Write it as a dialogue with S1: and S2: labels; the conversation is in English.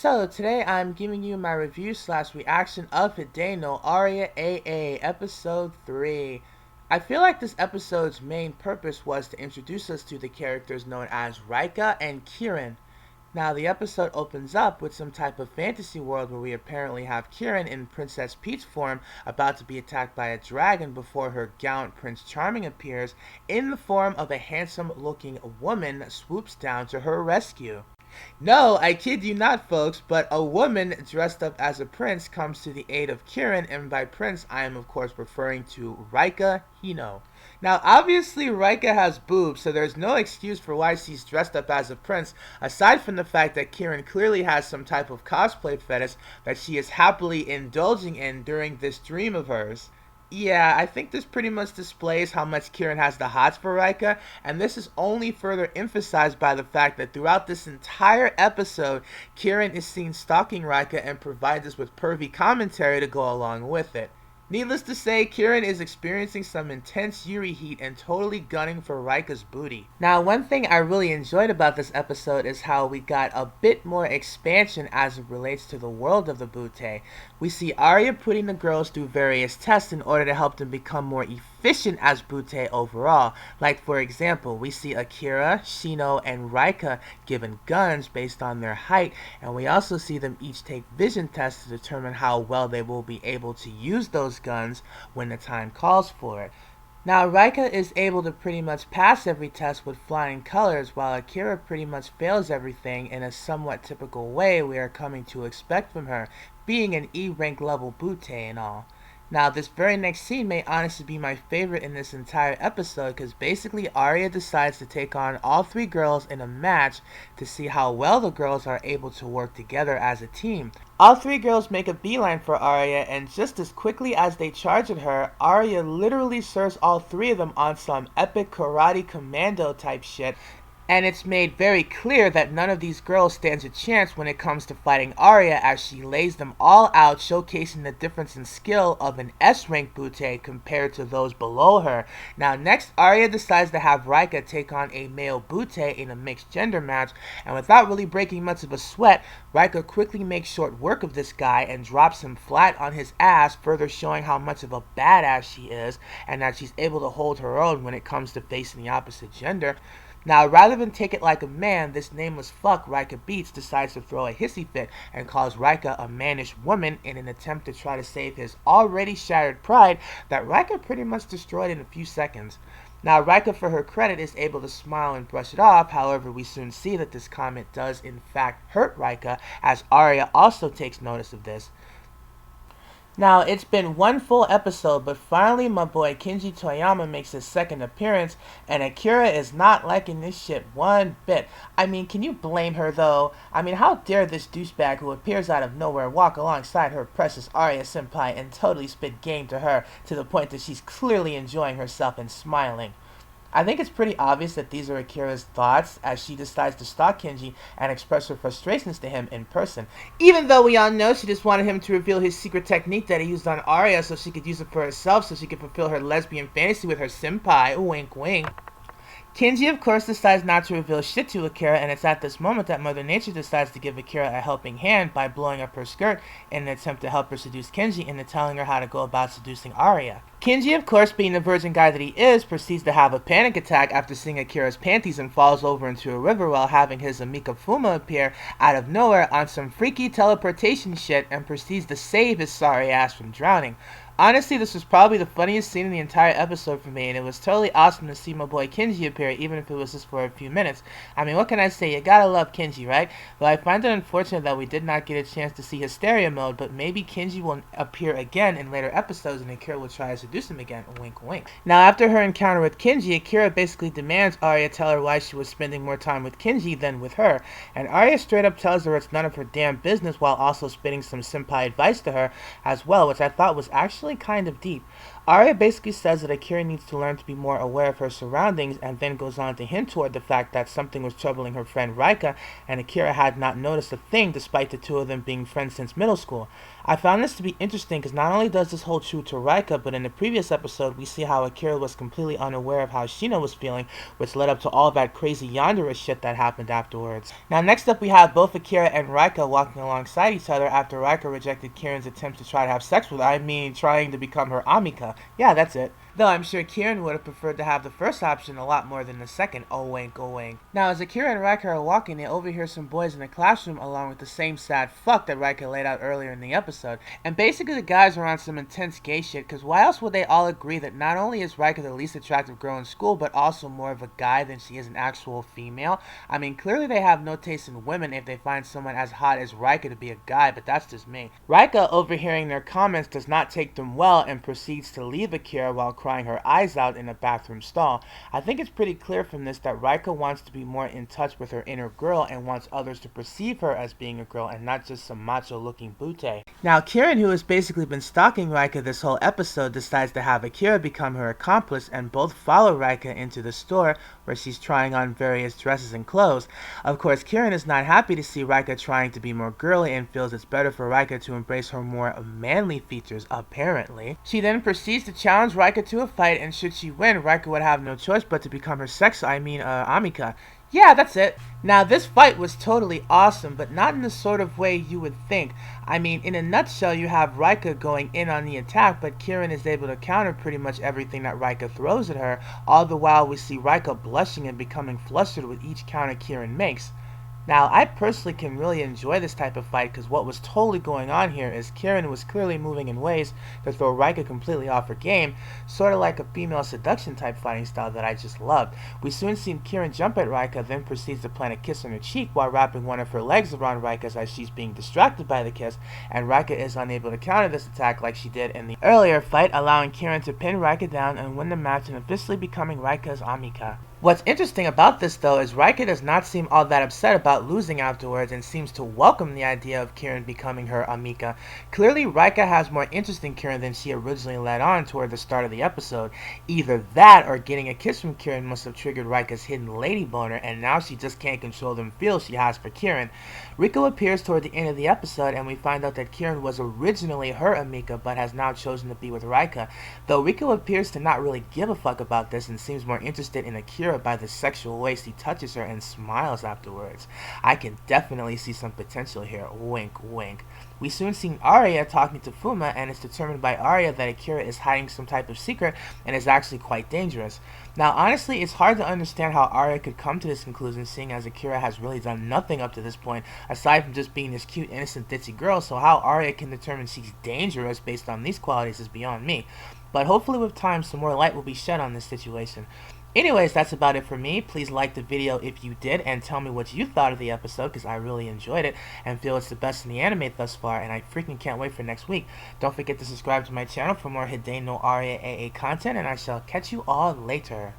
S1: So today I'm giving you my review slash reaction of Hidan Aria AA episode 3. I feel like this episode's main purpose was to introduce us to the characters known as Rika and Kieran. Now the episode opens up with some type of fantasy world where we apparently have Kieran in Princess Peach form about to be attacked by a dragon before her gallant Prince Charming appears in the form of a handsome looking woman swoops down to her rescue. No, I kid you not, folks, but a woman dressed up as a prince comes to the aid of Kieran, and by prince, I am of course referring to Rika Hino. Now, obviously, Rika has boobs, so there's no excuse for why she's dressed up as a prince, aside from the fact that Kieran clearly has some type of cosplay fetish that she is happily indulging in during this dream of hers. Yeah, I think this pretty much displays how much Kieran has the hots for Rika, and this is only further emphasized by the fact that throughout this entire episode, Kieran is seen stalking Rika and provides us with pervy commentary to go along with it. Needless to say, Kieran is experiencing some intense Yuri heat and totally gunning for Rika's booty. Now, one thing I really enjoyed about this episode is how we got a bit more expansion as it relates to the world of the Butte. We see Aria putting the girls through various tests in order to help them become more efficient as Butte overall. Like, for example, we see Akira, Shino, and Rika given guns based on their height, and we also see them each take vision tests to determine how well they will be able to use those guns when the time calls for it. Now, Rika is able to pretty much pass every test with flying colors, while Akira pretty much fails everything in a somewhat typical way we are coming to expect from her, being an E-rank level Butte and all. Now, this very next scene may honestly be my favorite in this entire episode because basically Aria decides to take on all three girls in a match to see how well the girls are able to work together as a team. All three girls make a beeline for Aria, and just as quickly as they charge at her, Aria literally serves all three of them on some epic karate commando type shit. And it's made very clear that none of these girls stands a chance when it comes to fighting Aria, as she lays them all out, showcasing the difference in skill of an S-rank Butte compared to those below her. Now next, Aria decides to have Rika take on a male Butte in a mixed gender match, and without really breaking much of a sweat, Rika quickly makes short work of this guy and drops him flat on his ass, further showing how much of a badass she is, and that she's able to hold her own when it comes to facing the opposite gender. Now, rather than take it like a man, this nameless fuck Rika beats decides to throw a hissy fit and calls Rika a mannish woman in an attempt to try to save his already shattered pride that Rika pretty much destroyed in a few seconds. Now, Rika, for her credit, is able to smile and brush it off. However, we soon see that this comment does in fact hurt Rika, as Aria also takes notice of this. Now, it's been one full episode, but finally my boy Kenji Toyama makes his second appearance, and Akira is not liking this shit one bit. I mean, can you blame her though? I mean, how dare this douchebag who appears out of nowhere walk alongside her precious Aria senpai and totally spit game to her to the point that she's clearly enjoying herself and smiling. I think it's pretty obvious that these are Akira's thoughts as she decides to stalk Kenji and express her frustrations to him in person. Even though we all know she just wanted him to reveal his secret technique that he used on Aria so she could use it for herself so she could fulfill her lesbian fantasy with her senpai. Wink wink. Kenji, of course, decides not to reveal shit to Akira, and it's at this moment that Mother Nature decides to give Akira a helping hand by blowing up her skirt in an attempt to help her seduce Kenji into telling her how to go about seducing Aria. Kenji, of course, being the virgin guy that he is, proceeds to have a panic attack after seeing Akira's panties and falls over into a river while having his Amika Fuma appear out of nowhere on some freaky teleportation shit and proceeds to save his sorry ass from drowning. Honestly, this was probably the funniest scene in the entire episode for me, and it was totally awesome to see my boy Kenji appear, even if it was just for a few minutes. I mean, what can I say? You gotta love Kenji, right? Though I find it unfortunate that we did not get a chance to see Hysteria mode, but maybe Kenji will appear again in later episodes and Akira will try to seduce him again. Wink, wink. Now, after her encounter with Kenji, Akira basically demands Aria tell her why she was spending more time with Kenji than with her, and Aria straight up tells her it's none of her damn business while also spitting some senpai advice to her as well, which I thought was actually kind of deep. Aria basically says that Akira needs to learn to be more aware of her surroundings and then goes on to hint toward the fact that something was troubling her friend Rika and Akira had not noticed a thing despite the two of them being friends since middle school. I found this to be interesting because not only does this hold true to Rika, but in the previous episode we see how Akira was completely unaware of how Shino was feeling, which led up to all that crazy yandere shit that happened afterwards. Now next up we have both Akira and Rika walking alongside each other after Rika rejected Kieran's attempt to try to have sex with her. I mean, trying to become her Amika. Yeah, that's it. Though I'm sure Kieran would have preferred to have the first option a lot more than the second. Oh wink, oh wink. Now as Akira and Rika are walking, they overhear some boys in the classroom along with the same sad fuck that Rika laid out earlier in the episode. And basically the guys are on some intense gay shit, because why else would they all agree that not only is Rika the least attractive girl in school, but also more of a guy than she is an actual female? I mean, clearly they have no taste in women if they find someone as hot as Rika to be a guy, but that's just me. Rika, overhearing their comments, does not take them well and proceeds to leave Akira while crying her eyes out in a bathroom stall. I think it's pretty clear from this that Rika wants to be more in touch with her inner girl and wants others to perceive her as being a girl and not just some macho looking butte. Now Kieran, who has basically been stalking Rika this whole episode, decides to have Akira become her accomplice and both follow Rika into the store where she's trying on various dresses and clothes. Of course, Kieran is not happy to see Rika trying to be more girly and feels it's better for Rika to embrace her more manly features, apparently. She then proceeds to challenge Rika to a fight, and should she win, Rika would have no choice but to become her Amika. Yeah, that's it. Now, this fight was totally awesome, but not in the sort of way you would think. I mean, in a nutshell, you have Rika going in on the attack, but Kieran is able to counter pretty much everything that Rika throws at her, all the while we see Rika blushing and becoming flustered with each counter Kieran makes. Now, I personally can really enjoy this type of fight because what was totally going on here is Kieran was clearly moving in ways to throw Rika completely off her game, sort of like a female seduction type fighting style that I just loved. We soon see Kieran jump at Rika, then proceeds to plant a kiss on her cheek while wrapping one of her legs around Rika's as she's being distracted by the kiss, and Rika is unable to counter this attack like she did in the earlier fight, allowing Kieran to pin Rika down and win the match and officially becoming Rika's Amika. What's interesting about this, though, is Rika does not seem all that upset about losing afterwards and seems to welcome the idea of Kieran becoming her Amika. Clearly, Rika has more interest in Kieran than she originally led on toward the start of the episode. Either that or getting a kiss from Kieran must have triggered Rika's hidden lady boner, and now she just can't control the feels she has for Kieran. Rika appears toward the end of the episode, and we find out that Kieran was originally her Amika, but has now chosen to be with Rika. Though Rika appears to not really give a fuck about this and seems more interested in Akira by the sexual ways he touches her and smiles afterwards. I can definitely see some potential here. Wink, wink. We soon see Aria talking to Fuma, and it's determined by Aria that Akira is hiding some type of secret and is actually quite dangerous. Now, honestly, it's hard to understand how Aria could come to this conclusion, seeing as Akira has really done nothing up to this point, aside from just being this cute, innocent, ditzy girl, so how Aria can determine she's dangerous based on these qualities is beyond me. But hopefully with time, some more light will be shed on this situation. Anyways, that's about it for me. Please like the video if you did, and tell me what you thought of the episode, because I really enjoyed it, and feel it's the best in the anime thus far, and I freaking can't wait for next week. Don't forget to subscribe to my channel for more Hidan no Aria AA content, and I shall catch you all later.